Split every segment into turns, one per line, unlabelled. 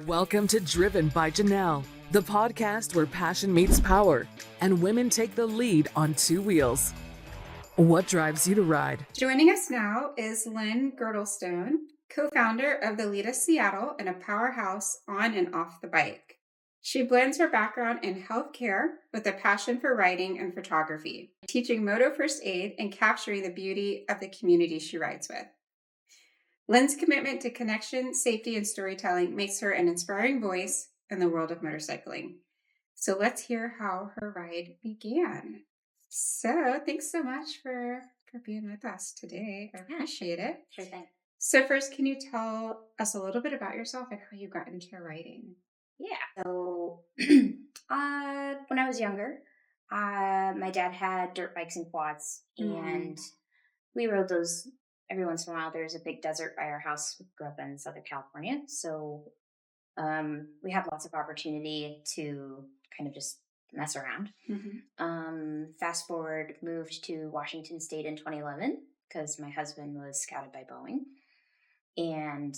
Welcome to Driven by Janelle, the podcast where passion meets power and women take the lead on two wheels. What drives you to ride?
Joining us now is Lynn Girdlestone, co-founder of the Litas Seattle and a powerhouse on and off the bike. She blends her background in healthcare with a passion for writing and photography, teaching moto first aid and capturing the beauty of the community she rides with. Lynn's commitment to connection, safety, and storytelling makes her an inspiring voice in the world of motorcycling. So let's hear how her ride began. So thanks so much for being with us today. I appreciate it.
Sure thing.
So first, can you tell us a little bit about yourself and how you got into writing?
Yeah. So when I was younger, my dad had dirt bikes and quads, and we rode those every once in a while. There's a big desert by our house. We grew up in Southern California, so we had lots of opportunity to kind of just mess around. Fast forward, moved to Washington State in 2011 because my husband was scouted by Boeing, and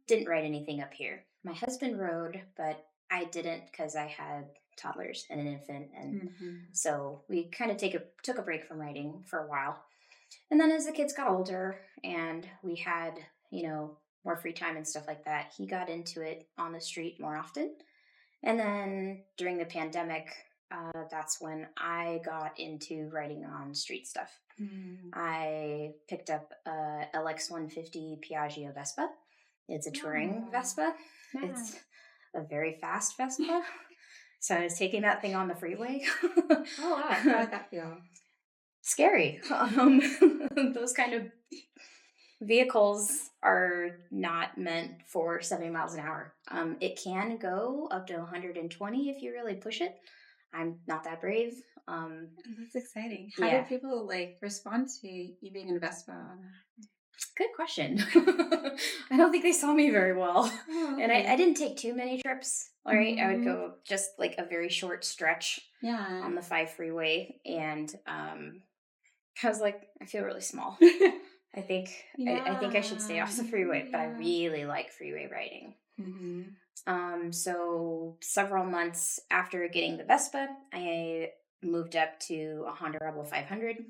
didn't write anything up here. My husband rode, but I didn't because I had toddlers and an infant, and so we kind of took a break from writing for a while. And then as the kids got older and we had, more free time and stuff like that, he got into it on the street more often. And then during the pandemic, that's when I got into writing on street stuff. I picked up a LX150 Piaggio Vespa. It's a touring Vespa.
Yeah.
It's a very fast Vespa. So I was taking that thing on the freeway.
Oh, wow. How did that feel?
Scary. Those kind of vehicles are not meant for 70 miles an hour. It can go up to 120 if you really push it. I'm not that brave.
That's exciting. How did people respond to you being in Vespa?
Good question. I don't think they saw me very well.
Oh, okay.
And I didn't take too many trips. All right. I would go just like a very short stretch on the 5 freeway. And I was like, I feel really small. I think I should stay off the freeway, but I really like freeway riding. So several months after getting the Vespa, I moved up to a Honda Rebel 500.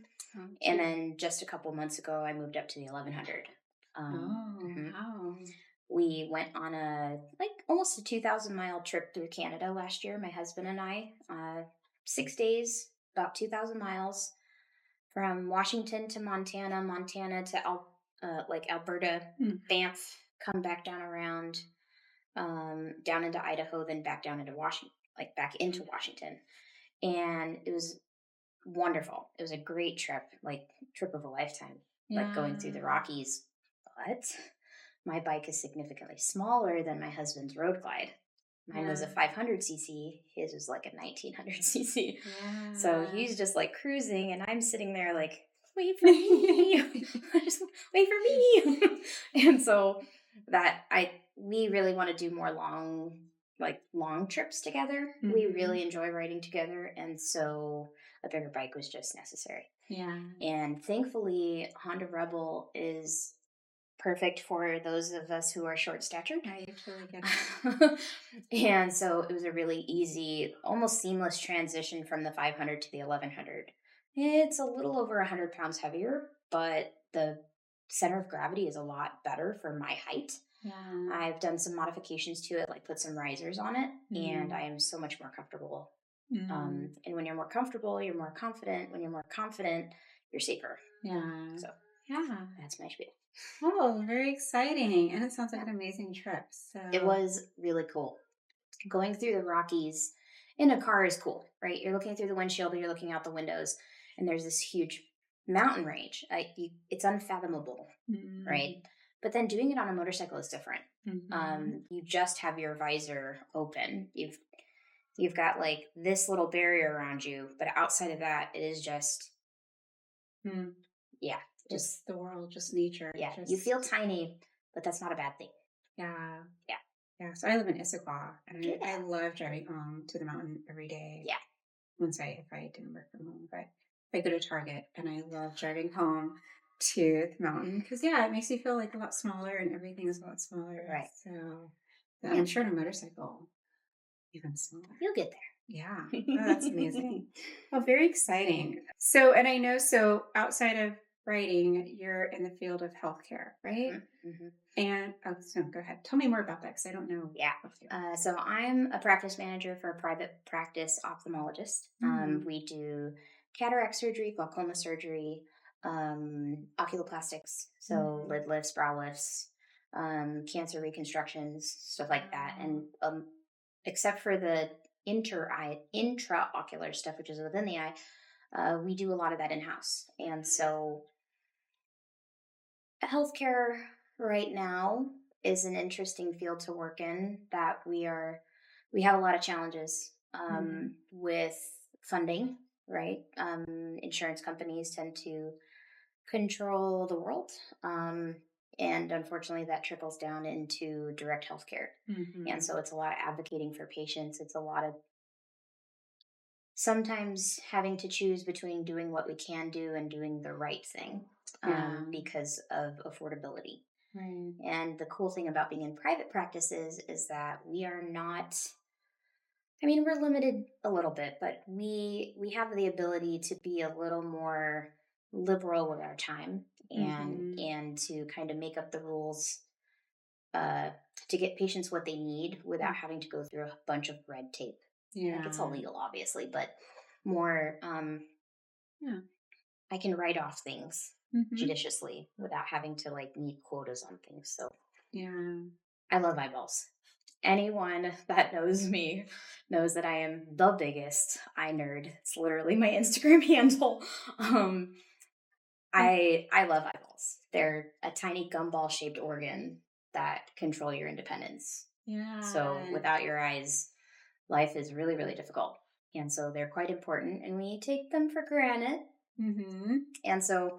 And then just a couple months ago, I moved up to the 1100.
Wow.
We went on almost a 2,000-mile trip through Canada last year, my husband and I. 6 days, about 2,000 miles. From Washington to Montana, Montana to Alberta, Banff, come back down around, down into Idaho, then back down into Washington, back into Washington. And it was wonderful. It was a great trip, trip of a lifetime, going through the Rockies. But my bike is significantly smaller than my husband's Road Glide. Mine was a 500cc. His was like a 1900cc.
Yeah.
So he's just cruising, and I'm sitting there wait for me. Just wait for me. And so we really want to do more long trips together. We really enjoy riding together. And so a bigger bike was just necessary.
Yeah.
And thankfully, Honda Rebel is perfect for those of us who are short-statured.
I totally get it.
And so it was a really easy, almost seamless transition from the 500 to the 1100. It's a little over 100 pounds heavier, but the center of gravity is a lot better for my height.
Yeah.
I've done some modifications to it, put some risers on it, and I am so much more comfortable. And when you're more comfortable, you're more confident. When you're more confident, you're safer.
Yeah.
So that's my spiel.
Oh, very exciting. And it sounds like an amazing trip. So
it was really cool. Going through the Rockies in a car is cool, right? You're looking through the windshield, you're looking out the windows, and there's this huge mountain range. It's unfathomable, right? But then doing it on a motorcycle is different. You just have your visor open. You've got this little barrier around you, but outside of that, it is just,
just the world, just nature.
Yeah, you feel tiny, but that's not a bad thing.
Yeah. So I live in Issaquah, and I love driving home to the mountain every day.
Yeah.
If I didn't work from home, but I go to Target, and I love driving home to the mountain because it makes you feel a lot smaller, and everything is a lot smaller.
Right.
So I'm sure on a motorcycle, even smaller.
You'll get there.
Yeah. Oh, that's amazing. Well, very exciting. So, and I know, so outside of writing, you're in the field of healthcare, right?
Mm-hmm.
And, so go ahead. Tell me more about that because I don't know.
Yeah. So I'm a practice manager for a private practice ophthalmologist. We do cataract surgery, glaucoma surgery, oculoplastics, so lid lifts, brow lifts, cancer reconstructions, stuff like that. And except for the intraocular stuff, which is within the eye, we do a lot of that in-house. And so healthcare right now is an interesting field to work in, that we have a lot of challenges with funding, right? Insurance companies tend to control the world. And unfortunately that trickles down into direct healthcare. And so it's a lot of advocating for patients. It's a lot of sometimes having to choose between doing what we can do and doing the right thing because of affordability.
Right.
And the cool thing about being in private practices is that we are not, I mean, we're limited a little bit, but we have the ability to be a little more liberal with our time and to kind of make up the rules to get patients what they need without having to go through a bunch of red tape.
Yeah.
Like, it's all legal, obviously, but more, I can write off things judiciously without having to like meet quotas on things. So
yeah,
I love eyeballs. Anyone that knows me knows that I am the biggest eye nerd. It's literally my Instagram handle. I love eyeballs. They're a tiny gumball shaped organ that control your independence.
Yeah.
So without your eyes, life is really, really difficult. And so they're quite important, and we take them for granted. And so,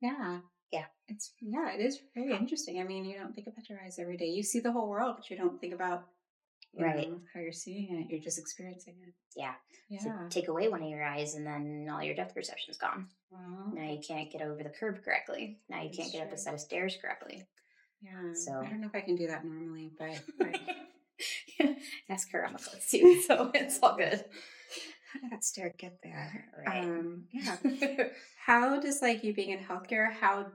yeah, it is very interesting. I mean, you don't think about your eyes every day. You see the whole world, but you don't think about you know, how you're seeing it. You're just experiencing it.
Yeah.
Yeah.
So take away one of your eyes, and then all your depth perception's gone.
Wow.
Now you can't get over the curb correctly. Now you can't get up a set of stairs correctly.
Yeah.
So
I don't know if I can do that normally, but
ask her on the clothes too. So it's all good.
How did that stair get there?
Right.
Yeah. How does you being in healthcare, how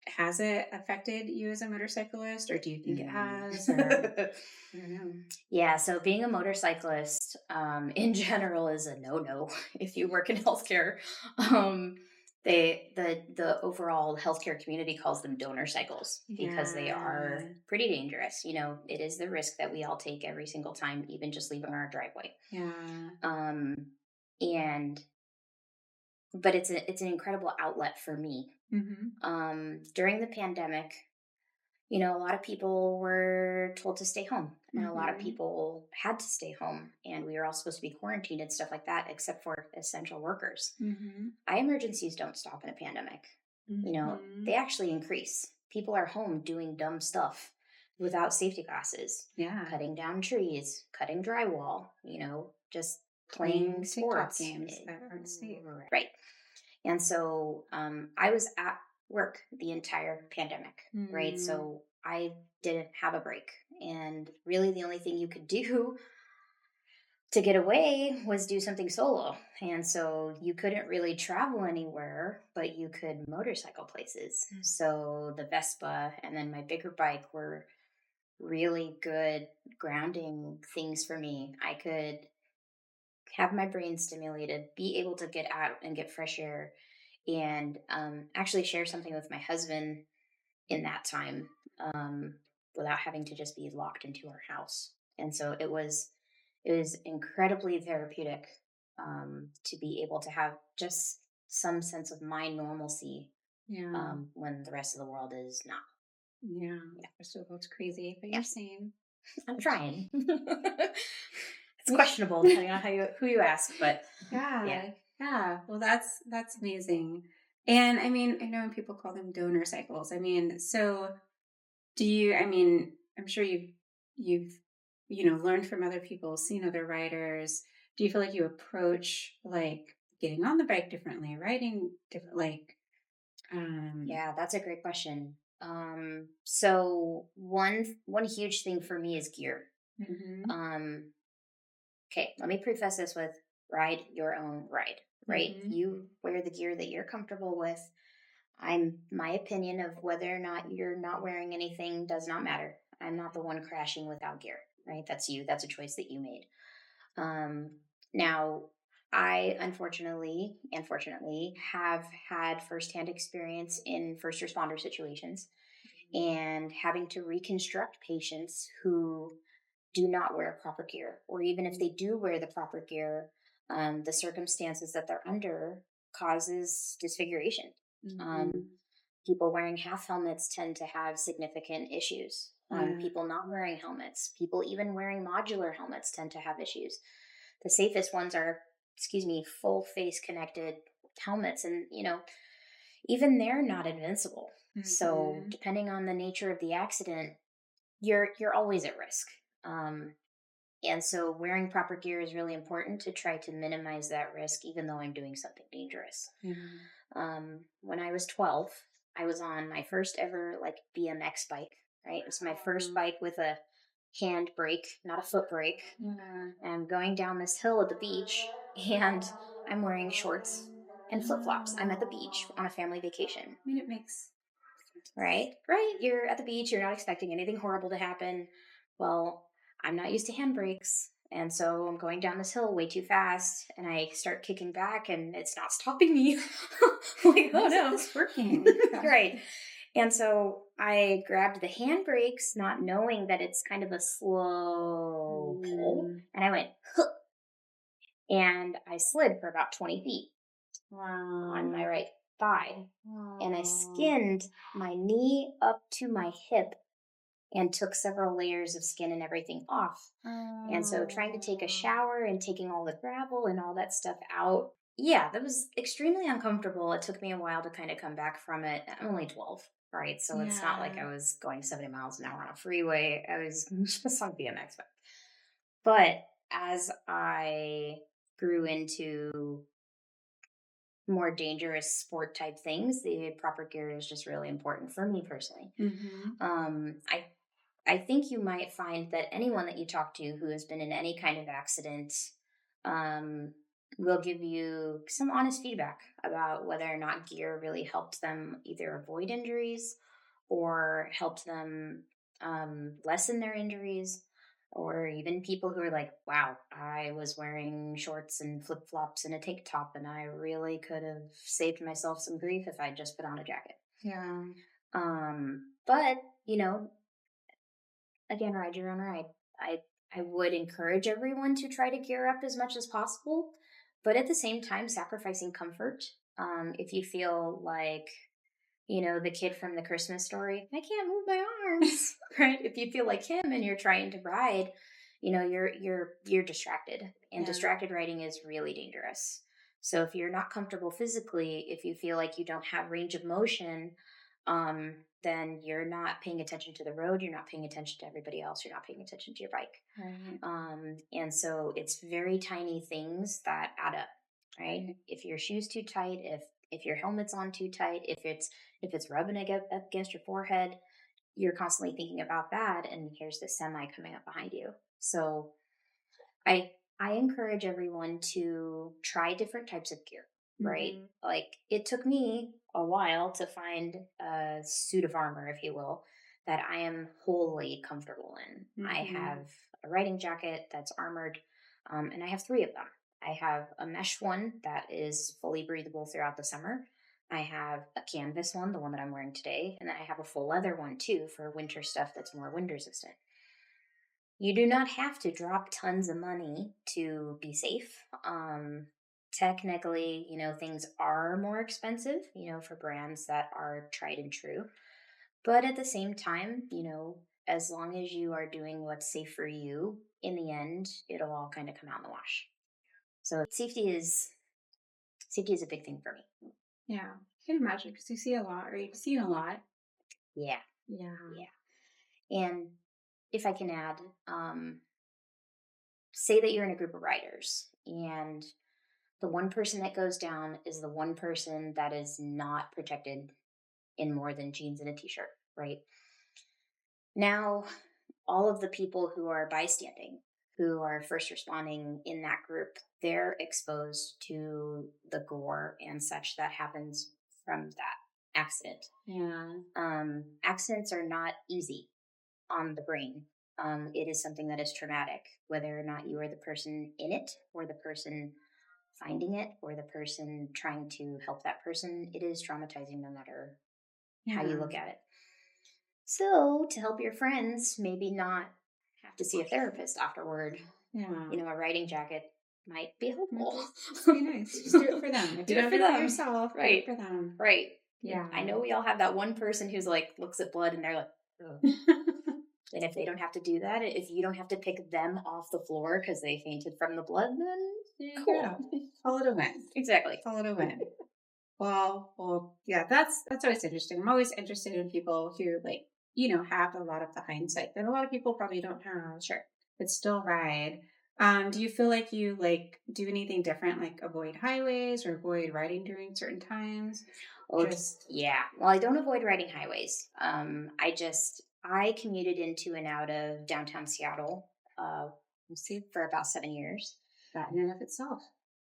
has it affected you as a motorcyclist, or do you think it has? Or, I don't know.
Yeah, so being a motorcyclist in general is a no-no if you work in healthcare. The overall healthcare community calls them donor cycles because they are pretty dangerous. You know, it is the risk that we all take every single time, even just leaving our driveway.
Yeah.
But it's an incredible outlet for me. During the pandemic, you know, a lot of people were told to stay home, and a lot of people had to stay home, and we were all supposed to be quarantined and stuff like that, except for essential workers. Eye emergencies don't stop in a pandemic. You know, they actually increase. People are home doing dumb stuff without safety glasses.
Yeah.
Cutting down trees, cutting drywall, you know, just playing sports.
games that aren't safe.
Right. And so I was at work the entire pandemic, right? So I didn't have a break. And really the only thing you could do to get away was do something solo. And so you couldn't really travel anywhere, but you could motorcycle places. So the Vespa and then my bigger bike were really good grounding things for me. I could have my brain stimulated, be able to get out and get fresh air, and actually share something with my husband in that time without having to just be locked into our house. And so it was incredibly therapeutic to be able to have just some sense of my normalcy when the rest of the world is not.
Yeah. The rest of the world's crazy, but you're sane.
I'm trying. It's questionable depending on who you ask, but
yeah. Well, that's amazing. And I mean, I know when people call them donor cycles. I mean, so do you? I mean, I'm sure you've learned from other people, seen other riders. Do you feel like you approach getting on the bike differently, riding different?
Yeah, that's a great question. So one huge thing for me is gear.
Mm-hmm.
Okay, let me preface this with ride your own ride, right?
Mm-hmm.
You wear the gear that you're comfortable with. My opinion of whether or not you're not wearing anything does not matter. I'm not the one crashing without gear, right? That's you. That's a choice that you made. Um, Now, I unfortunately and fortunately have had firsthand experience in first responder situations and having to reconstruct patients who do not wear proper gear, or even if they do wear the proper gear, the circumstances that they're under causes disfiguration.
Mm-hmm.
Um, People wearing half helmets tend to have significant issues.
Yeah.
People not wearing helmets, people even wearing modular helmets tend to have issues. The safest ones are, full face connected helmets, and even they're not invincible. So
Mm-hmm.
depending on the nature of the accident, you're always at risk. Um, and so wearing proper gear is really important to try to minimize that risk, even though I'm doing something dangerous.
Yeah.
When I was 12, I was on my first ever like BMX bike, right? It was my first bike with a hand brake, not a foot brake.
Yeah.
I'm going down this hill at the beach and I'm wearing shorts and flip flops. I'm at the beach on a family vacation.
I mean, it makes
Right? Right. You're at the beach. You're not expecting anything horrible to happen. Well, I'm not used to handbrakes. And so I'm going down this hill way too fast and I start kicking back and it's not stopping me. Like, oh no.
this working?
Right. And so I grabbed the handbrakes, not knowing that it's kind of a slow pull. And I went, huh, and I slid for about 20 feet on my right thigh. And I skinned my knee up to my hip and took several layers of skin and everything off. And so trying to take a shower and taking all the gravel and all that stuff out, yeah, that was extremely uncomfortable. It took me a while to kind of come back from it. I'm only 12, right? So it's not like I was going 70 miles an hour on a freeway. I was just on BMX. But as I grew into more dangerous sport type things, the proper gear is just really important for me personally.
Mm-hmm.
I think you might find that anyone that you talk to who has been in any kind of accident um, will give you some honest feedback about whether or not gear really helped them either avoid injuries or helped them lessen their injuries, or even people who are like, wow, I was wearing shorts and flip flops and a tank top, and I really could have saved myself some grief if I just put on a jacket.
Yeah.
But, again, ride your own ride. I would encourage everyone to try to gear up as much as possible, but at the same time, sacrificing comfort. If you feel like, the kid from the Christmas story, I can't move my arms, right? If you feel like him and you're trying to ride, you're distracted, and distracted riding is really dangerous. So if you're not comfortable physically, if you feel like you don't have range of motion, then you're not paying attention to the road, you're not paying attention to everybody else, you're not paying attention to your bike.
Right.
And so it's very tiny things that add up, right? If your shoe's too tight, if your helmet's on too tight, if it's rubbing against your forehead, you're constantly thinking about that, and here's the semi coming up behind you. So I I encourage everyone to try different types of gear, right?
Mm-hmm.
Like, it took me a while to find a suit of armor, if you will, that I am wholly comfortable in. I
Mm-hmm.
have a riding jacket that's armored, and I have three of them. I have a mesh one that is fully breathable throughout the summer. I have a canvas one, the one that I'm wearing today, and then I have a full leather one too for winter stuff that's more wind resistant. You do not have to drop tons of money to be safe. Technically, things are more expensive, for brands that are tried and true. But at the same time, as long as you are doing what's safe for you, in the end, it'll all kind of come out in the wash. So safety is a big thing for me.
Yeah. I can imagine because you see a lot, or you've seen a lot.
Yeah.
Yeah.
Yeah. And if I can add, say that you're in a group of riders and the one person that goes down is the one person that is not protected in more than jeans and a t-shirt. right? Now, all of the people who are bystanding, who are first responding in that group, they're exposed to the gore and such that happens from that accident.
Yeah.
Accidents are not easy on the brain. It is something that is traumatic, whether or not you are the person in it or the person finding it or the person trying to help that person. It is traumatizing no matter how you look at it. So, to help your friends maybe not have to see a therapist afterward,
Yeah.
a writing jacket might be helpful.
Just be nice. Just do it for them. If
Do
you
it
don't
for
do it for
them.
yourself,
Right.
do it for them.
Right.
Yeah.
I know we all have that one person who's like, looks at blood and they're like, ugh. And if they don't have to do that, if you don't have to pick them off the floor because they fainted from the blood, then cool.
Call it a win.
Exactly.
Call it a win. Well, yeah, that's always interesting. I'm always interested in people who have a lot of the hindsight that a lot of people probably don't have.
Sure.
But still ride. Do you feel like you do anything different, like avoid highways or avoid riding during certain times?
Yeah. Well, I don't avoid riding highways. I commuted into and out of downtown Seattle, for about 7 years.
That in and of itself.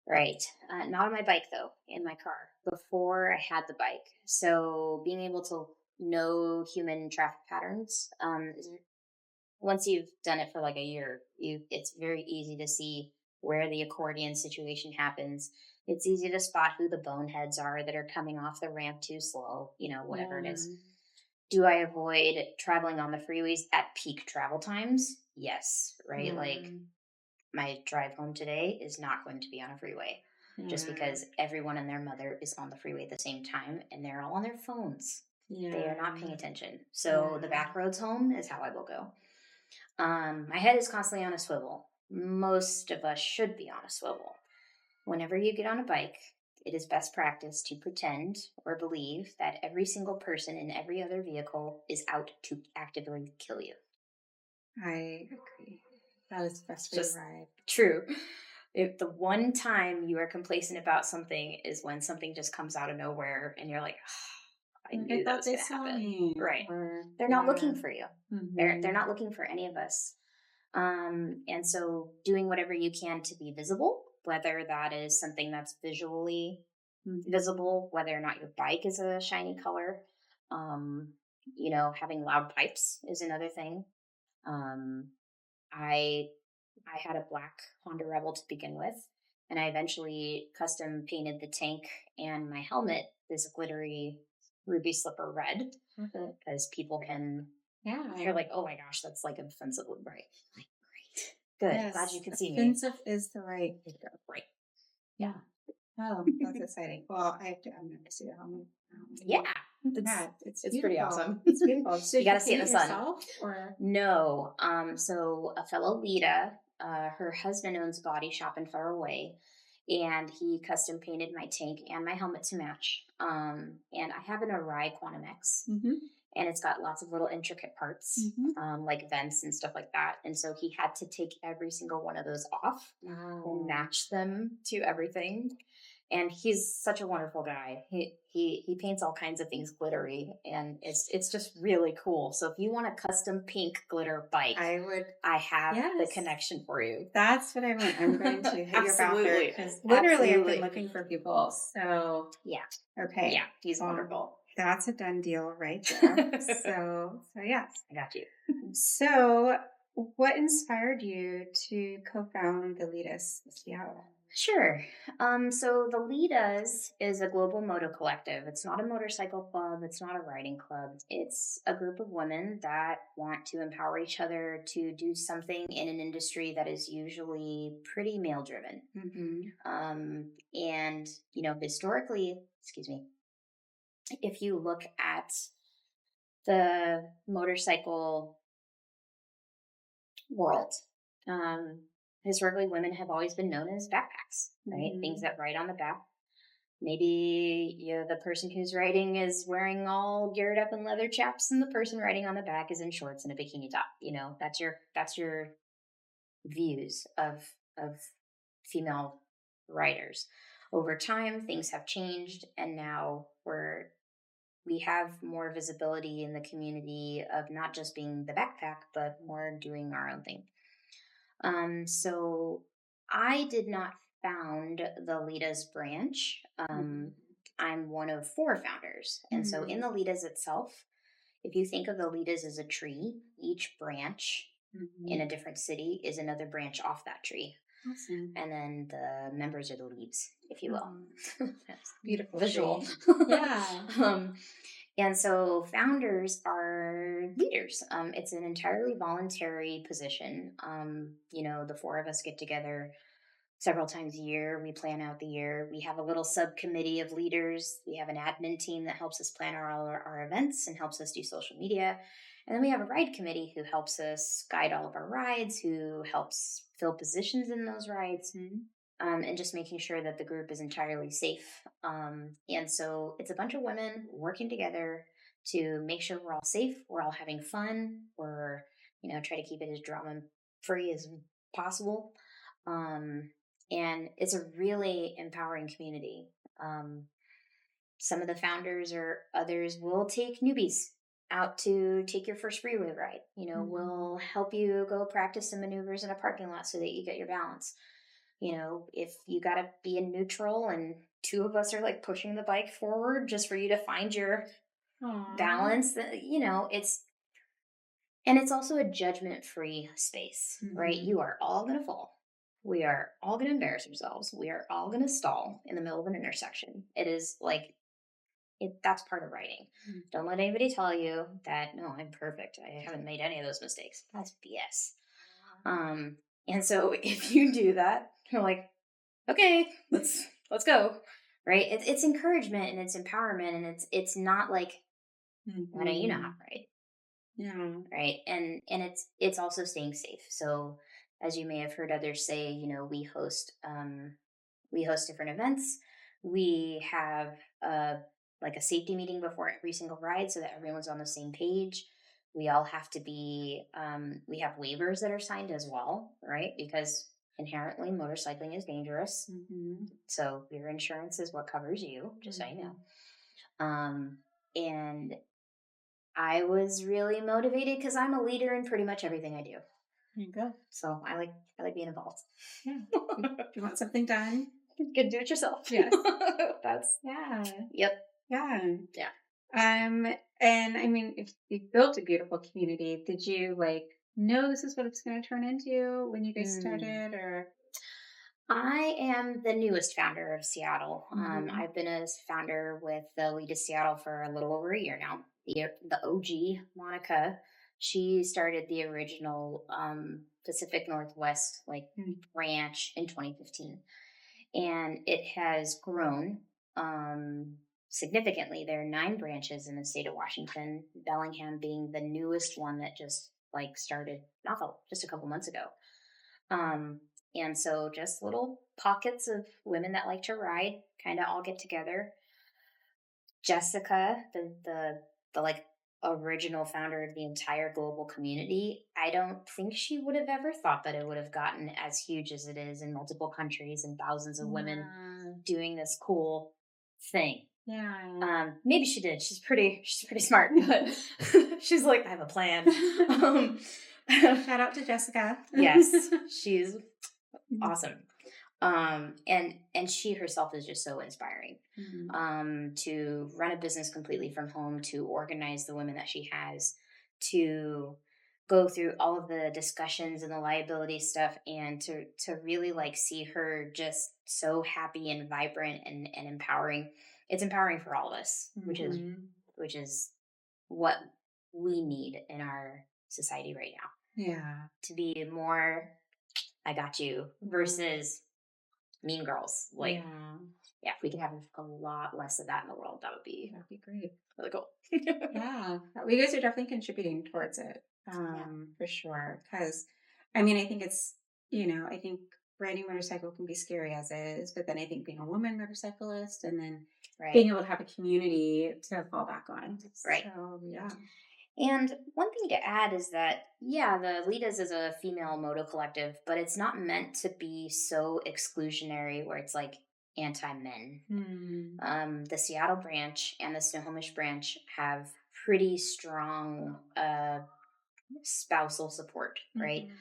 Right. Not on my bike, though, in my car before I had the bike. So being able to know human traffic patterns, once you've done it for like a year, it's very easy to see where the accordion situation happens. It's easy to spot who the boneheads are that are coming off the ramp too slow, whatever it is. Do I avoid traveling on the freeways at peak travel times? Yes, right? Like my drive home today is not going to be on a freeway just because everyone and their mother is on the freeway at the same time and they're all on their phones. They are not paying attention. So the back roads home is how I will go. My head is constantly on a swivel. Most of us should be on a swivel. Whenever you get on a bike, it is best practice to pretend or believe that every single person in every other vehicle is out to actively kill you.
I agree. That is the best way to ride.
True. If the one time you are complacent about something is when something just comes out of nowhere and you're like, I knew that was going to happen. Right. They're not looking for you. Mm-hmm. They're not looking for any of us. And so doing whatever you can to be visible, whether that is something that's visually visible, whether or not your bike is a shiny color, having loud pipes is another thing. I had a black Honda Rebel to begin with, and I eventually custom painted the tank and my helmet this glittery ruby slipper red because people can. Yeah, they're like, oh my gosh, that's like offensively bright. Like, great, good. Yes, glad you can see me.
Offensive is the right.
Right.
Yeah. Oh, that's exciting. Well, I'm going to see the helmet.
Yeah.
It's
pretty awesome.
It's beautiful. So
you got to see it in the sun.
Yourself, or?
No. So a fellow Lita, her husband owns a body shop in far away, and he custom painted my tank and my helmet to match. And I have an Arai Quantum X, and it's got lots of little intricate parts, like vents and stuff like that. And so he had to take every single one of those off and match them to everything. And he's such a wonderful guy. He paints all kinds of things glittery, and it's just really cool. So if you want a custom pink glitter bike, I have the connection for you.
That's what I want. I'm going to hit your back there because literally I've been looking for people. So
yeah,
okay,
yeah, he's wonderful.
That's a done deal right there. so yes,
I got you.
So what inspired you to co-found the Litas Seattle?
Sure. So the Litas is a global moto collective. It's not a motorcycle club. It's not a riding club. It's a group of women that want to empower each other to do something in an industry that is usually pretty male driven. And, historically, if you look at the motorcycle world, historically, women have always been known as backpacks, right? Things that ride on the back. Maybe the person who's riding is wearing all geared up in leather chaps, and the person riding on the back is in shorts and a bikini top. That's your views of female riders. Over time, things have changed, and now we have more visibility in the community of not just being the backpack, but more doing our own thing. So I did not found the Litas branch. I'm one of 4 founders. And so in the Litas itself, if you think of the Litas as a tree, each branch in a different city is another branch off that tree.
Awesome.
And then the members are the leaves, if you will.
That's beautiful
Visual.
Yeah.
And so founders are leaders. It's an entirely voluntary position. The 4 of us get together several times a year. We plan out the year. We have a little subcommittee of leaders. We have an admin team that helps us plan our events and helps us do social media. And then we have a ride committee who helps us guide all of our rides, who helps fill positions in those rides, and just making sure that the group is entirely safe. And so it's a bunch of women working together to make sure we're all safe, we're all having fun, we're, try to keep it as drama free as possible. And it's a really empowering community. Some of the founders or others will take newbies out to take your first freeway ride. We'll help you go practice some maneuvers in a parking lot so that you get your balance. If you got to be in neutral and 2 of us are like pushing the bike forward just for you to find your balance, it's also a judgment-free space, right? You are all going to fall. We are all going to embarrass ourselves. We are all going to stall in the middle of an intersection. It is like, that's part of writing. Don't let anybody tell you that, no, I'm perfect. I haven't made any of those mistakes. That's BS. And so if you do that, you're like, okay, let's go. Right. It's encouragement and it's empowerment. And it's not like, why don't you know how to write?
Yeah.
Right. And it's also staying safe. So as you may have heard others say, we host different events. We have like a safety meeting before every single ride so that everyone's on the same page. We all have to be, we have waivers that are signed as well, right? Because inherently motorcycling is dangerous. So your insurance is what covers you, just so you know. And I was really motivated because I'm a leader in pretty much everything I do.
There you go.
So I like being involved.
Yeah. If you want something done,
you can do it yourself.
Yes.
Yep.
Yeah. And I mean, if you built a beautiful community, did you know this is what it's going to turn into when you guys started, or?
I am the newest founder of Seattle. I've been a founder with the Litas Seattle for a little over a year now. The OG, Monica, she started the original Pacific Northwest branch in 2015. And it has grown significantly. There are 9 branches in the state of Washington, Bellingham being the newest one that just started just a couple months ago. And so just little pockets of women that like to ride kind of all get together. Jessica, the original founder of the entire global community, I don't think she would have ever thought that it would have gotten as huge as it is in multiple countries and thousands of women doing this cool thing.
Yeah.
Maybe she did. She's pretty smart, but she's like, I have a plan.
Shout out to Jessica.
Yes, she's awesome. And she herself is just so inspiring. To run a business completely from home, to organize the women that she has, to go through all of the discussions and the liability stuff, and to really see her just so happy and vibrant and empowering. It's empowering for all of us, which is what we need in our society right now.
Yeah.
To be more, I got you, versus mean girls. If we could have a lot less of that in the world, that'd be
great.
Really cool.
Yeah. Well, you guys are definitely contributing towards it. For sure. Because, I mean, I think it's, I think riding a motorcycle can be scary as is, but then I think being a woman motorcyclist and then being able to have a community to fall back on.
Right.
So, yeah.
And one thing to add is that, the Litas is a female moto collective, but it's not meant to be so exclusionary where it's anti-men.
Mm.
The Seattle branch and the Snohomish branch have pretty strong spousal support, right?
Mhm.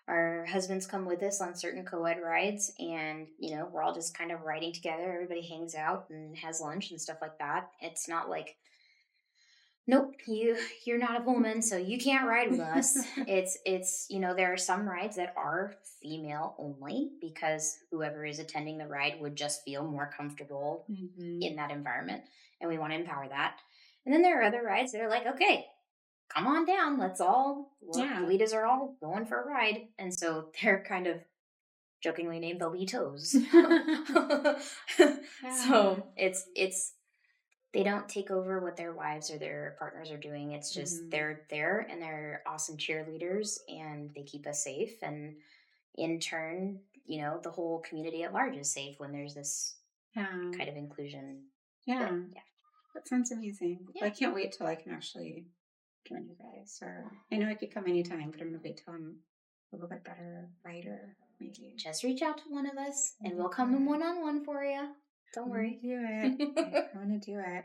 Our husbands come with us on certain co-ed rides, and we're all just kind of riding together. Everybody hangs out and has lunch and stuff like that. It's not like, nope, you're not a woman, so you can't ride with us. It's there are some rides that are female only because whoever is attending the ride would just feel more comfortable
Mhm.
in that environment, and we want to empower that. And then there are other rides that are like, okay, come on down,
Yeah.
the Litas are all going for a ride. And so they're kind of jokingly named the Litos. So it's they don't take over what their wives or their partners are doing. It's just
Mhm.
they're there and they're awesome cheerleaders and they keep us safe. And in turn, the whole community at large is safe when there's this
Yeah.
kind of inclusion.
Yeah.
But, yeah.
That sounds amazing.
Yeah.
I can't wait till I can actually join you guys. Or I know I could come anytime, but I'm gonna wait till I'm a little bit better writer, maybe.
Just reach out to one of us and we'll come in one-on-one for you. Don't worry.
Do it. I want to do it.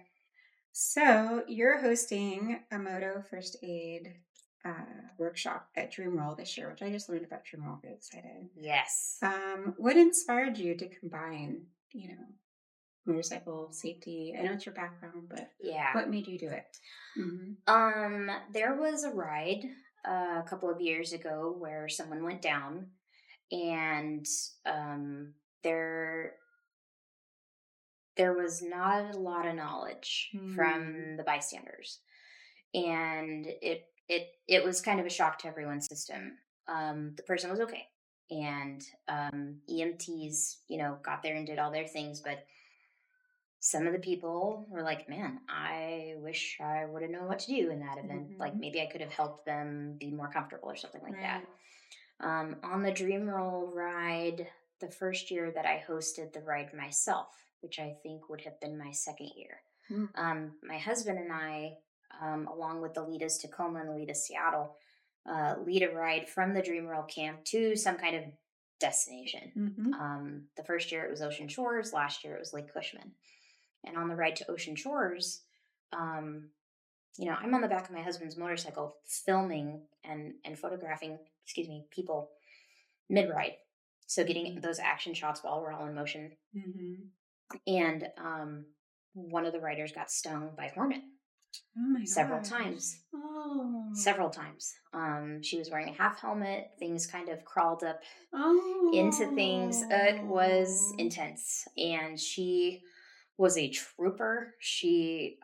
So you're hosting a Moto First Aid workshop at Dreamroll this year, which I just learned about Dreamroll. Very excited.
Yes.
What inspired you to combine, motorcycle safety? I know it's your background, but
Yeah.
what made you do it? Mm-hmm.
There was a ride a couple of years ago where someone went down, and there was not a lot of knowledge from the bystanders, and it was kind of a shock to everyone's system. The person was okay, and EMTs, got there and did all their things, but some of the people were like, man, I wish I would have known what to do in that event.
Mm-hmm.
Like maybe I could have helped them be more comfortable or something like that.
Right.
On the Dream Roll ride, the first year that I hosted the ride myself, which I think would have been my second year, my husband and I, along with the Litas Tacoma and the Litas Seattle, lead a ride from the Dream Roll camp to some kind of destination.
Mm-hmm.
The first year it was Ocean Shores, last year it was Lake Cushman. And on the ride to Ocean Shores, I'm on the back of my husband's motorcycle filming and photographing, people mid-ride. So getting those action shots while we're all in motion.
Mm-hmm.
And one of the riders got stung by a hornet.
Oh my
Several
gosh.
times.
Oh.
Several times. She was wearing a half helmet. Things kind of crawled up
Oh.
into things. It was intense. And she was a trooper. She,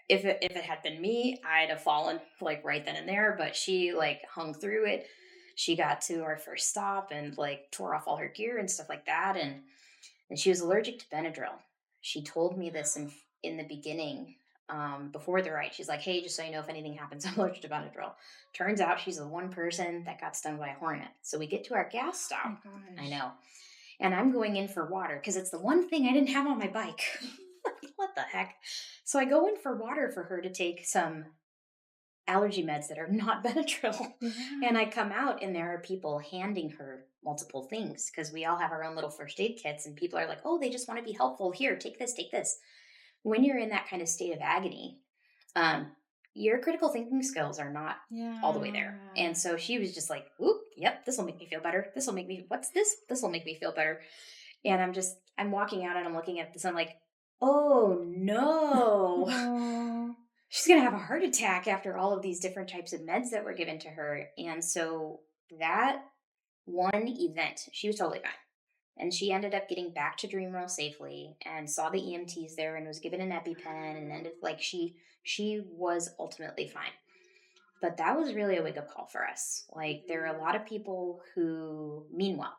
if it had been me, I'd have fallen like right then and there, but she like hung through it. She got to our first stop and like tore off all her gear and stuff like that. And she was allergic to Benadryl. She told me this in the beginning, before the ride. She's like, hey, just so you know, if anything happens, I'm allergic to Benadryl. Turns out she's the one person that got stung by a hornet. So we get to our gas stop.
Oh my
I
gosh.
know. And I'm going in for water because it's the one thing I didn't have on my bike. What the heck? So I go in for water for her to take some allergy meds that are not Benadryl.
Yeah.
And I come out and there are people handing her multiple things because we all have our own little first aid kits and people are like, oh, they just want to be helpful. Here, take this, take this. When you're in that kind of state of agony, your critical thinking skills are not all the way there. And so she was just like, oop, yep, this will make me feel better. This will make me, what's this? This will make me feel better. And I'm walking out and I'm looking at this. I'm like, oh no.
Oh.
She's going to have a heart attack after all of these different types of meds that were given to her. And so that one event, she was totally fine. And she ended up getting back to Dreamroll safely and saw the EMTs there and was given an EpiPen and ended like she was ultimately fine. But that was really a wake-up call for us. Like there are a lot of people who mean well.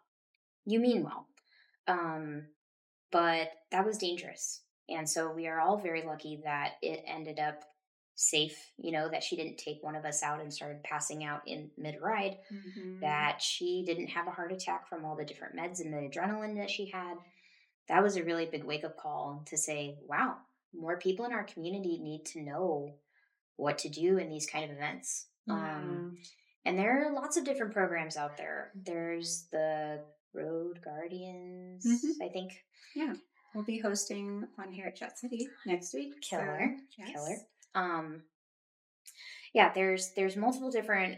You mean well. But that was dangerous. And so we are all very lucky that it ended up safe, that she didn't take one of us out and started passing out in mid-ride, that she didn't have a heart attack from all the different meds and the adrenaline that she had. That was a really big wake-up call to say, wow, more people in our community need to know what to do in these kind of events.
Yeah.
And there are lots of different programs out there. There's the Road Guardians, I think.
Yeah. We'll be hosting one here at Chat City next week.
Killer.
So, yes.
Killer. Yeah, there's multiple different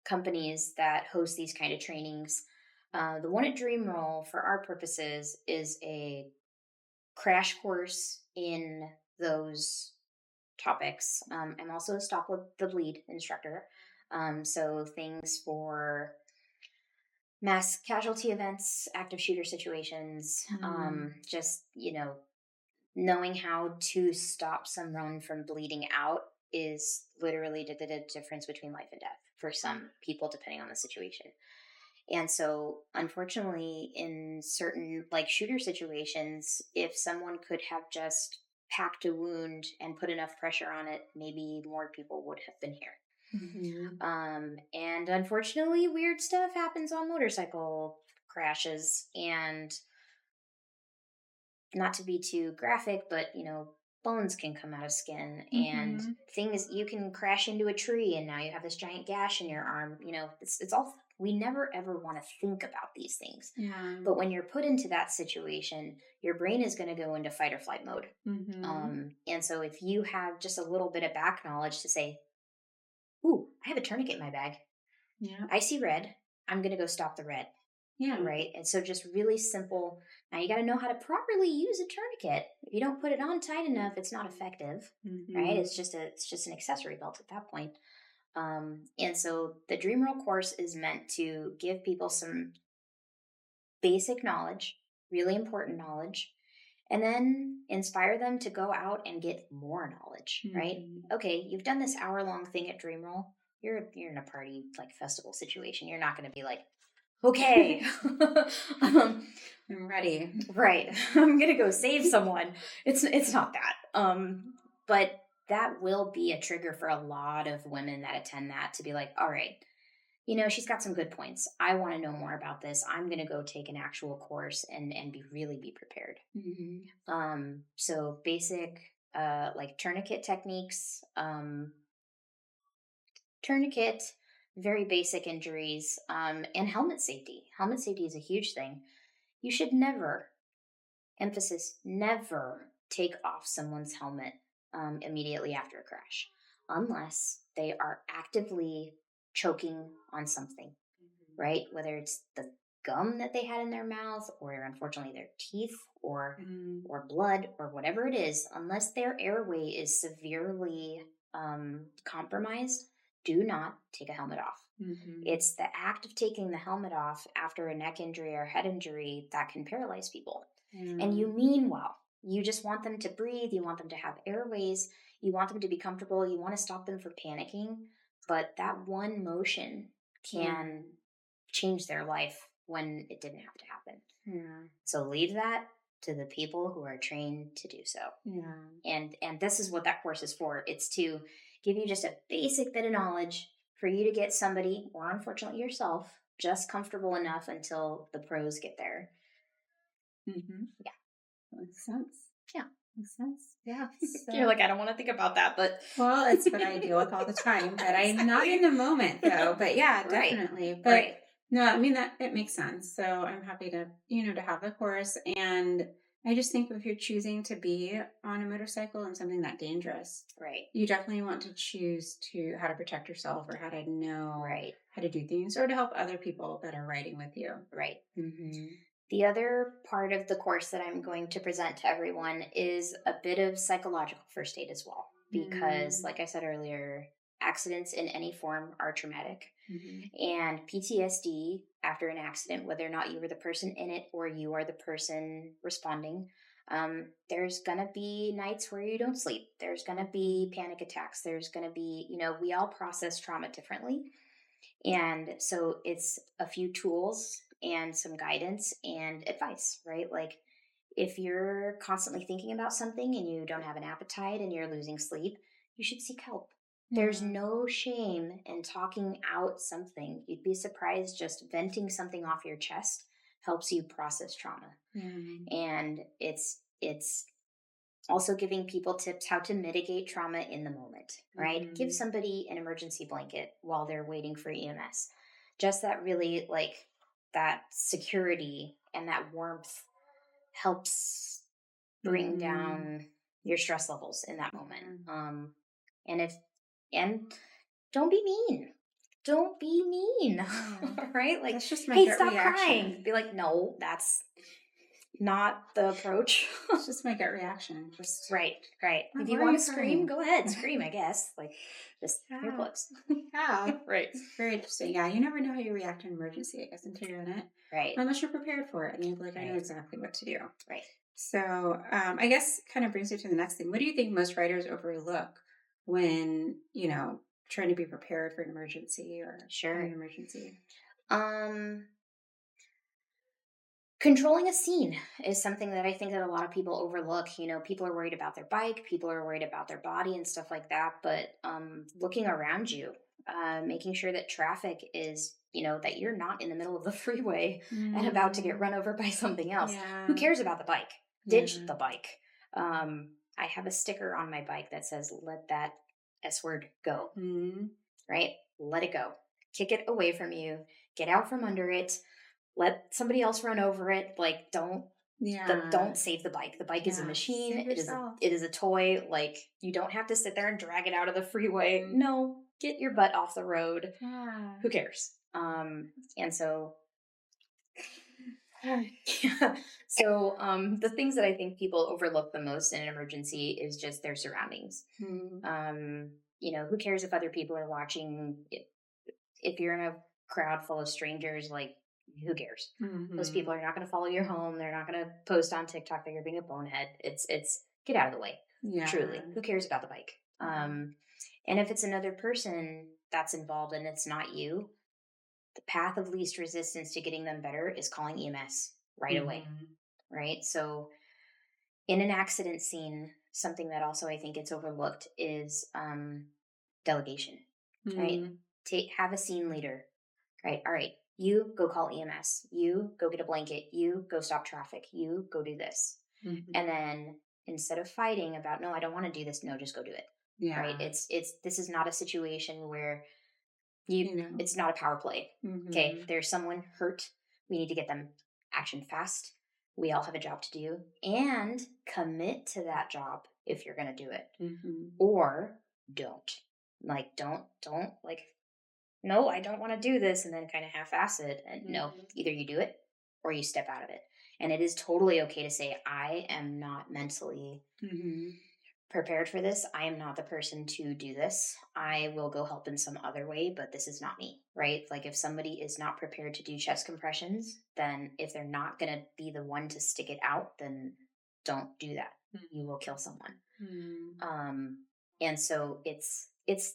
companies that host these kind of trainings. The one at Dreamroll, for our purposes, is a crash course in those topics. I'm also a Stop the Bleed instructor. So things for mass casualty events, active shooter situations, just, knowing how to stop someone from bleeding out is literally the difference between life and death for some people, depending on the situation. And so, unfortunately, in certain like shooter situations, if someone could have just packed a wound and put enough pressure on it, maybe more people would have been here. And unfortunately, weird stuff happens on motorcycle crashes, and not to be too graphic, but bones can come out of skin, and things, you can crash into a tree and now you have this giant gash in your arm. It's all, we never ever want to think about these things.
Yeah.
But when you're put into that situation, your brain is going to go into fight or flight mode. And so if you have just a little bit of back knowledge to say, ooh, I have a tourniquet in my bag.
Yeah.
I see red. I'm going to go stop the red.
Yeah.
Right. And so just really simple. Now you got to know how to properly use a tourniquet. If you don't put it on tight enough, it's not effective. Right. It's just an accessory belt at that point. And so the Dreamroll course is meant to give people some basic knowledge, really important knowledge, and then inspire them to go out and get more knowledge. Right. Okay. You've done this hour-long thing at Dreamroll. You're in a party like festival situation. You're not going to be like, okay,
I'm ready.
Right. I'm going to go save someone. It's not that. But that will be a trigger for a lot of women that attend that to be like, all right, she's got some good points. I want to know more about this. I'm going to go take an actual course and be prepared. So basic, like tourniquet techniques, very basic injuries, and helmet safety. Helmet safety is a huge thing. You should never, emphasis, never take off someone's helmet immediately after a crash, unless they are actively choking on something, right? Whether it's the gum that they had in their mouth, or unfortunately their teeth, or blood, or whatever it is, unless their airway is severely compromised, do not take a helmet off. It's the act of taking the helmet off after a neck injury or head injury that can paralyze people. And you mean well. You just want them to breathe. You want them to have airways. You want them to be comfortable. You want to stop them from panicking. But that one motion can change their life when it didn't have to happen. So leave that to the people who are trained to do so. And this is what that course is for. It's to give you just a basic bit of knowledge for you to get somebody, or unfortunately yourself, just comfortable enough until the pros get there.
Yeah. Makes sense.
Yeah.
Makes sense. Yeah. So,
you're like, I don't want to think about that, but
well, it's what I deal with all the time, but I'm not in the moment though. But yeah, definitely. But no, I mean, that it makes sense. So I'm happy to, to have the course. And I just think if you're choosing to be on a motorcycle and something that dangerous,
right,
you definitely want to choose how to protect yourself, or how to know how to do things, or to help other people that are riding with you.
Right. The other part of the course that I'm going to present to everyone is a bit of psychological first aid as well. Because, like I said earlier, accidents in any form are traumatic. And PTSD after an accident, whether or not you were the person in it or you are the person responding, there's going to be nights where you don't sleep. There's going to be panic attacks. There's going to be, we all process trauma differently. And so it's a few tools and some guidance and advice, right? Like if you're constantly thinking about something and you don't have an appetite and you're losing sleep, you should seek help. There's no shame in talking out something. You'd be surprised, just venting something off your chest helps you process trauma. And it's also giving people tips how to mitigate trauma in the moment, right? Give somebody an emergency blanket while they're waiting for EMS. Just that really, like, that security and that warmth helps bring down your stress levels in that moment. And don't be mean. Don't be mean. Right? Like,
That's just my
hey,
gut
stop
reaction.
crying. Be like, no, that's not the approach.
It's just my gut reaction. Just
right. If you
why are
want
you
to scream,
crying?
go ahead, scream, I guess. Like, just
Yeah.
earplugs.
Yeah.
Right.
It's very interesting. Yeah, you never know how you react to an emergency, I guess, until you're in it.
Right.
Unless you're prepared for it and you're like, I know
Right.
exactly what to do.
Right.
So I guess kind of brings me to the next thing. What do you think most writers overlook when, trying to be prepared for an emergency or
Sure.
an emergency?
Controlling a scene is something that I think that a lot of people overlook. People are worried about their bike, people are worried about their body and stuff like that. But looking around you, making sure that traffic is, that you're not in the middle of the freeway and about to get run over by something else.
Yeah.
Who cares about the bike? Ditch the bike. I have a sticker on my bike that says, let that S word go. Right? Let it go. Kick it away from you. Get out from under it. Let somebody else run over it. Like, don't save the bike. The bike is a machine. It is a toy. Like, you don't have to sit there and drag it out of the freeway. No, get your butt off the road.
Yeah.
Who cares? And so, the things that I think people overlook the most in an emergency is just their surroundings. Who cares if other people are watching? If you're in a crowd full of strangers, like, who cares? Those people are not going to follow you home. They're not going to post on TikTok that you're being a bonehead. It's get out of the way. Yeah. Truly. Who cares about the bike? And if it's another person that's involved and it's not you, the path of least resistance to getting them better is calling EMS right away. Right? So in an accident scene, something that also I think gets overlooked is delegation. Right? Have a scene leader. Right? All right. You go call EMS. You go get a blanket. You go stop traffic. You go do this. And then instead of fighting about, no, I don't want to do this. No, just go do it. Yeah. Right. This is not a situation where it's not a power play. Okay. There's someone hurt. We need to get them action fast. We all have a job to do and commit to that job if you're going to do it or don't. Like, don't like, no, I don't want to do this, and then kind of half-ass it. And no, either you do it or you step out of it. And it is totally okay to say, I am not mentally prepared for this. I am not the person to do this. I will go help in some other way, but this is not me, right? Like, if somebody is not prepared to do chest compressions, then if they're not going to be the one to stick it out, then don't do that. You will kill someone. And so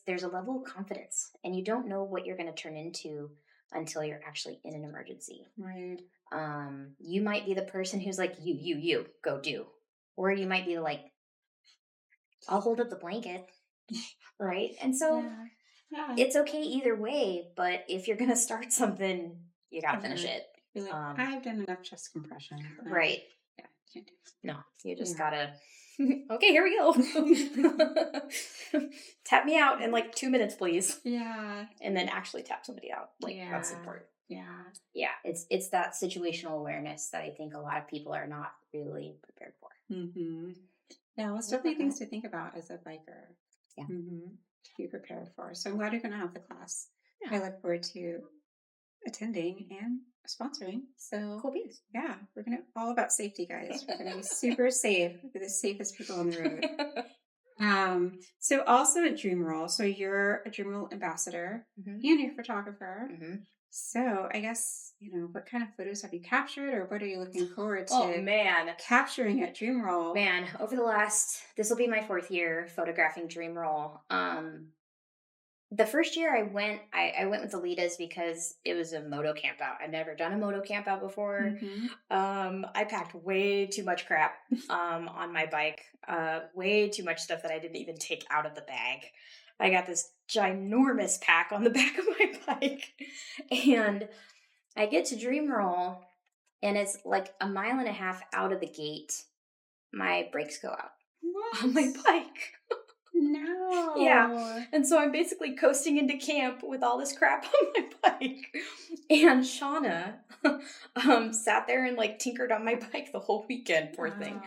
there's a level of confidence, and you don't know what you're going to turn into until you're actually in an emergency. Right. You might be the person who's like, you go do, or you might be like, I'll hold up the blanket. Right. And so it's okay either way, but if you're going to start something, you got to finish it.
You're like, I've done enough chest compression.
Right. Yeah. Can't do it. No, you just gotta, okay, here we go. Tap me out in like 2 minutes, please. Yeah. And then actually tap somebody out. Like, that's important. Yeah. Yeah. It's that situational awareness that I think a lot of people are not really prepared for.
Yeah, well, it's definitely things to think about as a biker. Yeah. To be prepared for. So I'm glad you're going to have the class. Yeah. I look forward to attending and sponsoring. So
cool beans.
Yeah, we're all about safety, guys. We're gonna be super safe. We're the safest people on the road. So also at Dreamroll, so you're a Dreamroll ambassador and you're a photographer. So I guess, what kind of photos have you captured, or what are you looking forward to capturing at Dreamroll?
Man, this will be my 4th year photographing Dreamroll. The first year I went with the Litas because it was a moto camp out. I'd never done a moto camp out before. I packed way too much crap on my bike, way too much stuff that I didn't even take out of the bag. I got this ginormous pack on the back of my bike, and I get to Dreamroll, and it's like a mile and a half out of the gate. My brakes go out on my bike.
No.
Yeah. And so I'm basically coasting into camp with all this crap on my bike. And Shauna, sat there and like tinkered on my bike the whole weekend, poor thing.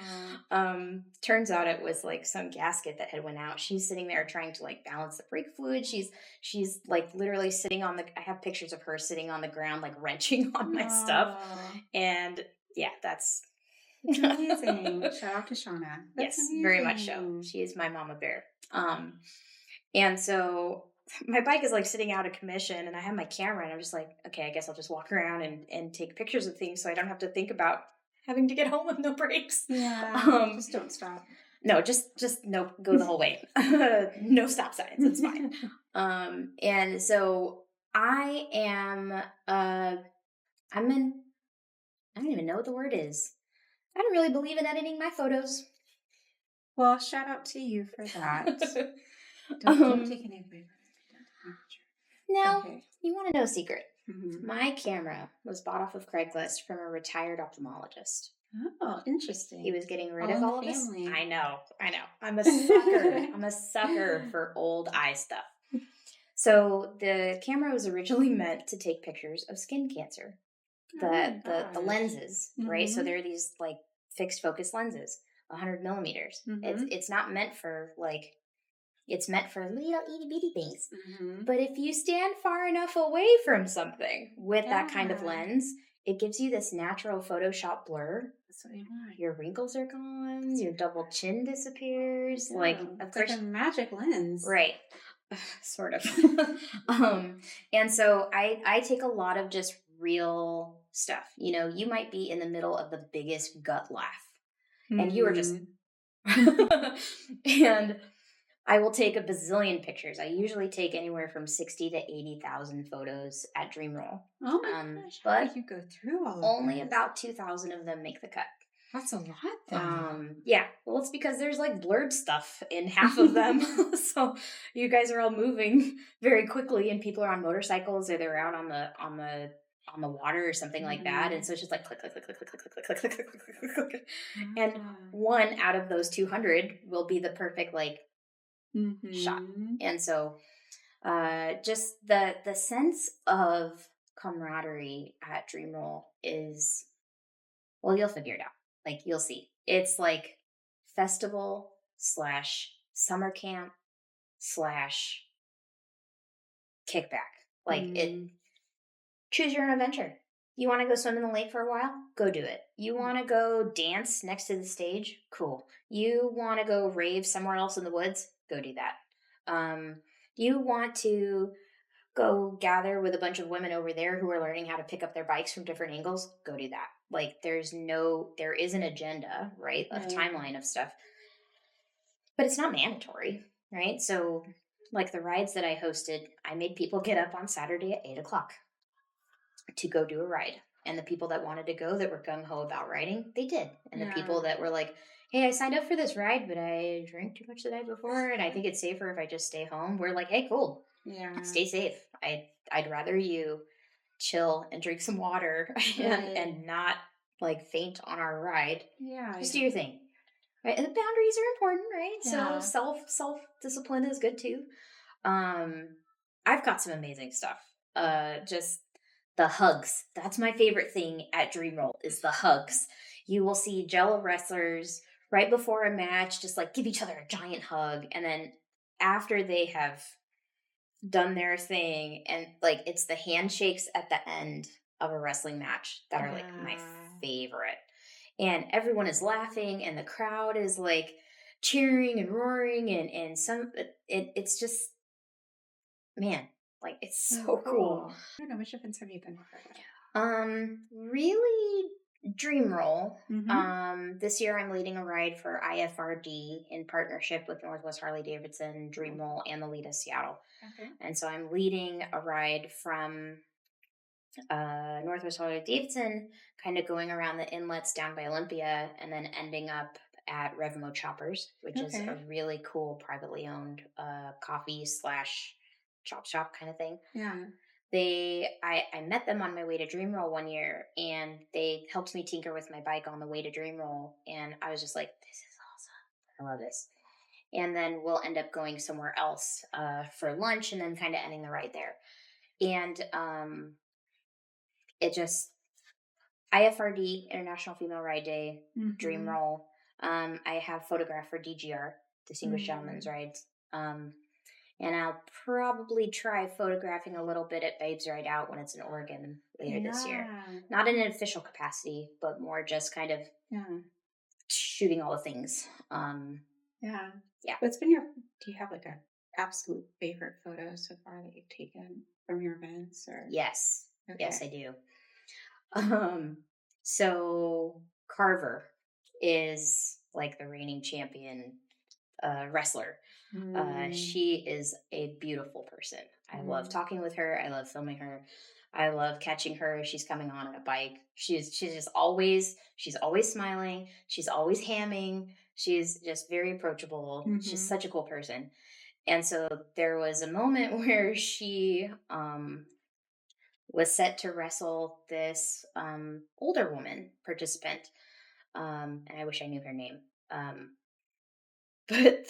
Turns out it was like some gasket that had went out. She's sitting there trying to like balance the brake fluid. She's like literally sitting on I have pictures of her sitting on the ground, like wrenching on my stuff. And yeah, that's
amazing. Shout out to Shauna. That's
yes,
amazing.
very much so. She is my mama bear. And so my bike is like sitting out of commission, and I have my camera, and I'm just like, okay, I guess I'll just walk around and take pictures of things so I don't have to think about having to get home with no brakes.
Yeah. Just don't stop.
No, just no, go the whole way. No stop signs. It's fine. And so I am, I don't even know what the word is. I don't really believe in editing my photos.
Well, shout out to you for that. Don't take any away from me.
Now,
okay.
You want to know a secret?
Mm-hmm.
My camera was bought off of Craigslist from a retired ophthalmologist.
Oh, interesting.
He was getting rid
all
of all of this. I know. I'm a sucker. I'm a sucker for old eye stuff. So the camera was originally meant to take pictures of skin cancer. The lenses, right? So there are these like fixed focus lenses, 100 millimeters. It's not meant for like, it's meant for little itty bitty things. But if you stand far enough away from something with that kind of lens, it gives you this natural Photoshop blur.
That's what you want.
Your wrinkles are gone. Your double chin disappears.
Yeah,
like, of course,
like a magic lens.
Right. Sort of. And so I take a lot of just real stuff. You know, you might be in the middle of the biggest gut laugh and you are just, and I will take a bazillion pictures. I usually take anywhere from 60 to 80,000 photos at Dreamroll.
Oh my gosh,
but
how do you go through all of
only
this?
about 2,000 of them make the cut.
That's a lot, though.
Yeah. Well, it's because there's like blurred stuff in half of them. So you guys are all moving very quickly, and people are on motorcycles or they're out on the water or something like that. And so it's just like click, click, click, click, click, click, click, click, click, click, click, click, click, click. And one out of those 200 will be the perfect like shot. And so just the sense of camaraderie at Dreamroll is, well, you'll figure it out. Like, you'll see. It's like festival / summer camp / kickback. Like, it, choose your own adventure. You want to go swim in the lake for a while? Go do it. You want to go dance next to the stage? Cool. You want to go rave somewhere else in the woods? Go do that. You want to go gather with a bunch of women over there who are learning how to pick up their bikes from different angles? Go do that. Like, there is an agenda, right? Of timeline of stuff, but it's not mandatory, right? So like the rides that I hosted, I made people get up on Saturday at 8:00 to go do a ride. And the people that wanted to go, that were gung-ho about riding, they did. And the people that were like, hey, I signed up for this ride, but I drank too much the night before, and I think it's safer if I just stay home. We're like, hey, cool. Yeah. Stay safe. I'd rather you chill and drink some water and not like faint on our ride. Yeah. Just do your thing. Right. And the boundaries are important, right? Yeah. So self-discipline is good too. I've got some amazing stuff. Just the hugs. That's my favorite thing at Dreamroll is the hugs. You will see Jello wrestlers right before a match just like give each other a giant hug, and then after they have done their thing, and like it's the handshakes at the end of a wrestling match that are like my favorite. And everyone is laughing and the crowd is like cheering and roaring and it's just, man, like it's so cool.
I don't know, which events have you been part
of? Really Dreamroll. This year I'm leading a ride for IFRD in partnership with Northwest Harley Davidson, Dreamroll, and the Litas Seattle. Okay. And so I'm leading a ride from Northwest Harley Davidson, kind of going around the inlets down by Olympia, and then ending up at Revmo Choppers, which is a really cool privately owned coffee / chop shop kind of thing. Yeah. I met them on my way to Dreamroll one year, and they helped me tinker with my bike on the way to Dreamroll, and I was just like, this is awesome. I love this. And then we'll end up going somewhere else for lunch, and then kind of ending the ride there. And it just, IFRD, International Female Ride Day, Dream
Mm-hmm.
Roll. I have photographed for DGR, Distinguished Gentlemen's
Mm.
Rides. And I'll probably try photographing a little bit at Babes Ride Out when it's in Oregon later this year.
Yeah.
Not in an official capacity, but more just kind of
Yeah.
shooting all the things.
Yeah.
Yeah.
What's been your, do you have like a absolute favorite photo so far that you've taken from your events or?
Yes.
Okay.
Yes, I do. So Carver is like the reigning champion wrestler. She is a beautiful person. I love talking with her. I love filming her. I love catching her as she's coming on a bike. She's always smiling. She's always hamming. She's just very approachable. She's such a cool person. And so there was a moment where she was set to wrestle this older woman participant. And I wish I knew her name. But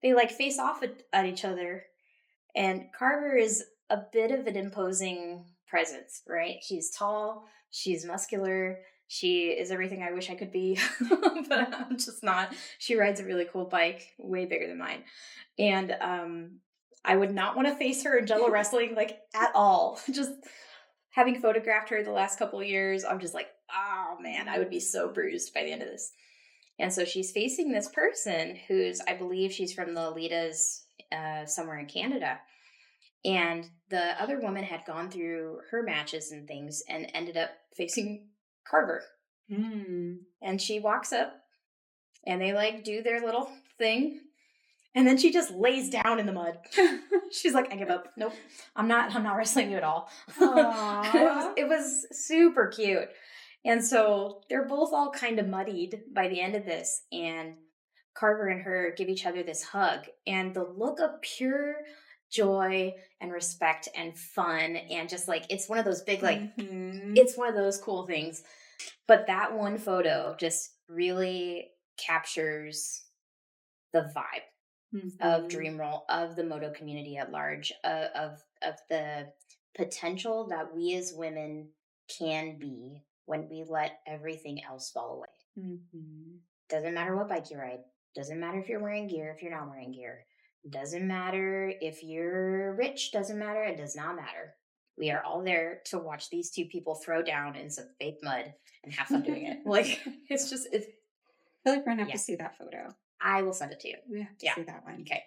they like face off at each other. And Carver is a bit of an imposing presence, right? She's tall, she's muscular, she is everything I wish I could be, but I'm just not. She rides a really cool bike, way bigger than mine. And I would not want to face her in Jello wrestling, like at all. Just having photographed her the last couple of years, I'm just like, oh man, I would be so bruised by the end of this. And so she's facing this person who's, I believe she's from the Litas somewhere in Canada. And the other woman had gone through her matches and things and ended up facing Carver. And she walks up and they like do their little thing. And then she just lays down in the mud. She's like, I give up. Nope. I'm not wrestling you at all. It was super cute. And so they're both all kind of muddied by the end of this. And Carver and her give each other this hug. And the look of pure joy and respect and fun. And just like, it's one of those big, like, it's one of those cool things. But that one photo just really captures the vibe of Dream Roll, of the moto community at large, of the potential that we as women can be when we let everything else fall away. Doesn't matter what bike you ride. Doesn't matter if you're wearing gear, if you're not wearing gear. Doesn't matter if you're rich. Doesn't matter. It does not matter. We are all there to watch these two people throw down in some fake mud and have fun doing it. Like, it's just, it's.
I feel like we're going to have to see that photo.
I will send it to you.
We have to see that one.
Okay.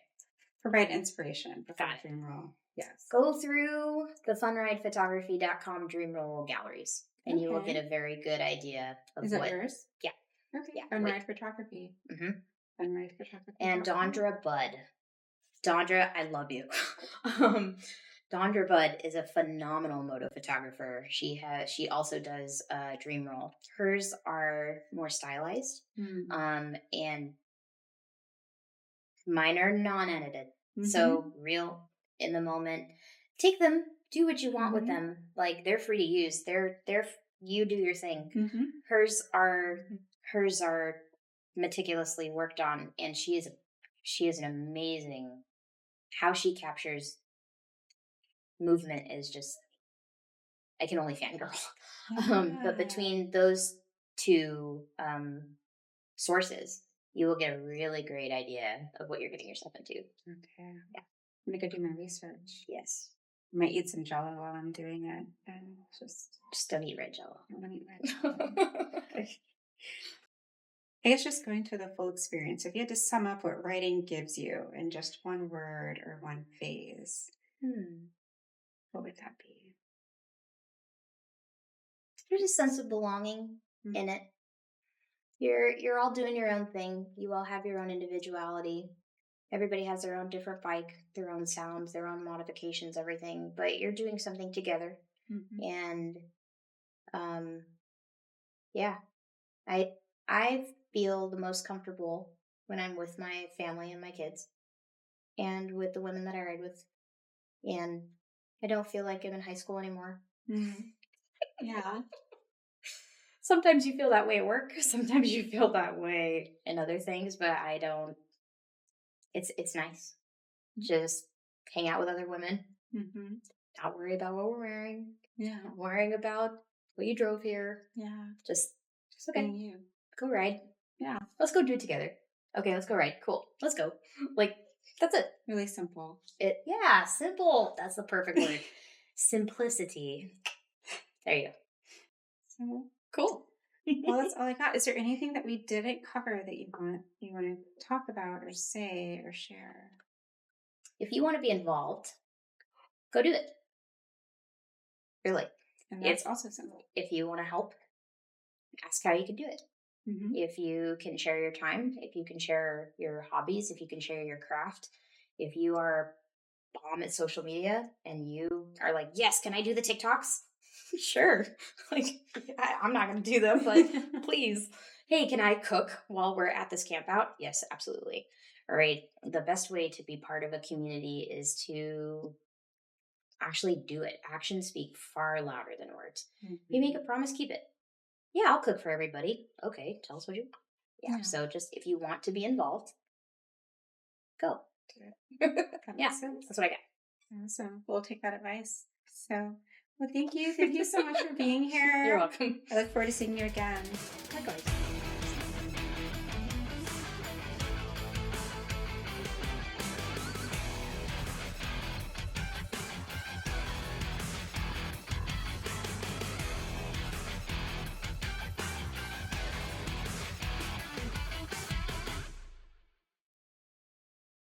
Provide inspiration before Dream Roll. Yes.
Go through the funridephotography.com Dream Roll galleries, and you will get a very good idea of
Is it yours?
Yeah.
Okay. Yeah. Funride Photography. Funride Photography.
And Dondra Budd. Dondra, I love you. Dondra Budd is a phenomenal moto photographer. She also does Dream Roll. Hers are more stylized, and mine are non-edited. So real in the moment. Take them, do what you want with them. Like, they're free to use. They're you do your thing. Hers are meticulously worked on, and she is an amazing. How she captures movement is just, I can only fangirl. But between those two sources, you will get a really great idea of what you're getting yourself into.
Okay. Yeah. I'm going to go do my research.
Yes.
I might eat some Jello while I'm doing it. And just
don't eat red Jello.
I don't eat red Jello. I guess just going through the full experience. If you had to sum up what writing gives you in just one word or one phase, what would that be?
There's a sense of belonging in it. You're all doing your own thing. You all have your own individuality. Everybody has their own different bike, their own sounds, their own modifications, everything. But you're doing something together. And I feel the most comfortable when I'm with my family and my kids and with the women that I ride with. And I don't feel like I'm in high school anymore.
Yeah.
Sometimes you feel that way at work. Sometimes you feel that way in other things, but I don't. It's nice. Just hang out with other women. Not worry about what we're wearing.
Yeah.
Not worrying about Well, you drove here.
Yeah.
Just
Okay.
okay.
You.
Go ride.
Yeah.
Let's go do it together. Okay, let's go ride. Cool. Let's go. Like, that's it.
Really simple.
Yeah, simple. That's the perfect word. Simplicity. There you go.
So
Cool.
well, that's all I got. Is there anything that we didn't cover that you want to talk about or say or share?
If you want to be involved, go do it. Really.
And that's also simple.
If you want to help, ask how you can do it.
Mm-hmm.
If you can share your time, if you can share your hobbies, if you can share your craft, if you are bomb at social media and you are like, yes, can I do the TikToks? Sure. Like, I'm not going to do them, but please. Hey, can I cook while we're at this camp out? Yes, absolutely. All right. The best way to be part of a community is to actually do it. Actions speak far louder than words.
Mm-hmm.
You make a promise, keep it. Yeah, I'll cook for everybody. Okay, tell us what you. Yeah. So just if you want to be involved, go.
That
Yeah,
makes sense.
that's what I got.
Awesome. We'll take that advice. So, well, thank you. Thank you so much for being here.
You're welcome.
I look forward to seeing you again.
Likewise.